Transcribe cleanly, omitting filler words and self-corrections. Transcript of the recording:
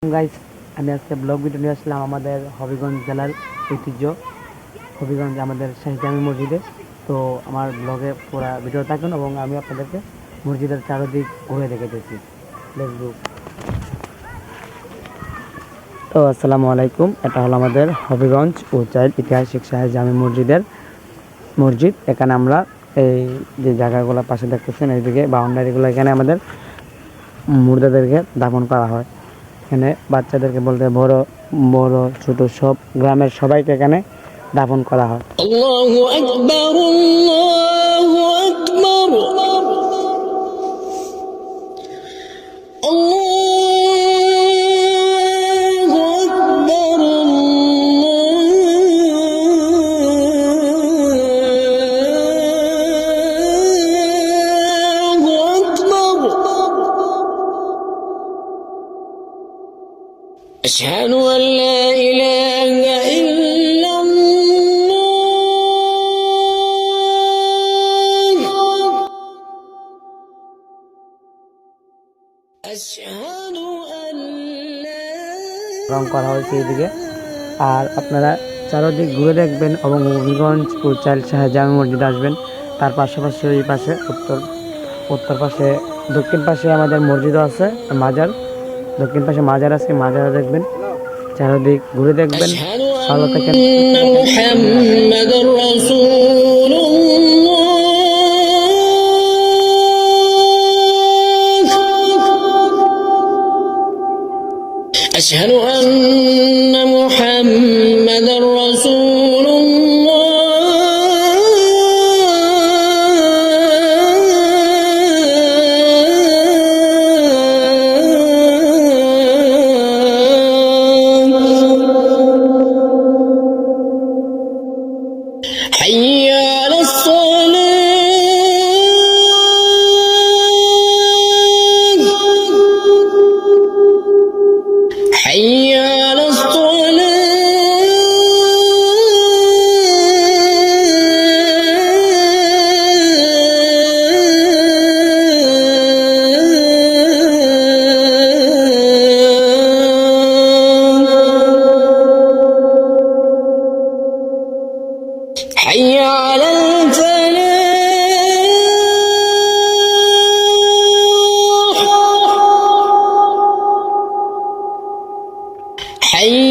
Guys, আমি আজকে blog video নিয়ে আসলাম আমাদের হবিগঞ্জ জেলার ঐতিহ্য হবিগঞ্জ আমাদের শাহী জামি মসজিদে। তো আমার ব্লগে পুরো ভিডিও থাকুন এবং আমি আপনাদেরকে মসজিদের চারদিক ঘুরে দেখাতেছি। Let's go. তো আসসালামু আলাইকুম, এটা হলো আমাদের হবিগঞ্জ উচাইল ঐতিহাসিক শাহী জামি মসজিদ। এখানে আমরা এই যে জায়গাগুলো পাশে দেখতেছেন, এইদিকে বাউন্ডারিগুলো, এখানে আমাদের মুর্দাদেরকে দাফন করা হয়। এখানে বাচ্চাদেরকে বলতে বড় বড় ছোট সব গ্রামের সবাইকে এখানে দাফন করা হয়। আল্লাহু আকবার, আল্লাহু আকবার, আল্লাহু আকবার, আল্লাহু আকবার। আশহাদু আন লা ইলাহা ইল্লাল্লাহ, আশহাদু আন লা রং করা হয়েছে এইদিকে। আর আপনারা চারদিক ঘুরে দেখবেন এবং হবিগঞ্জ উচাইল শাহ জামি মসজিদ আসবেন। তার পাশাপাশি এই পাশে উত্তর পাশে দক্ষিণ পাশে আমাদের মসজিদও আছে, মাজার। দক্ষিণ পাশে মাজার আছে, মাজারও দেখবেন। চারদিক ঘুরে দেখবেন। আশহাদু ভালো থাকেন। আন্না মুহাম্মাদুর রাসূলুল্লাহ, আশহাদু আন্না মুহাম্মাদুর রাসূলুল্লাহ। حي على الصلاة، حي على الصلاة، حي على الفلاح، حي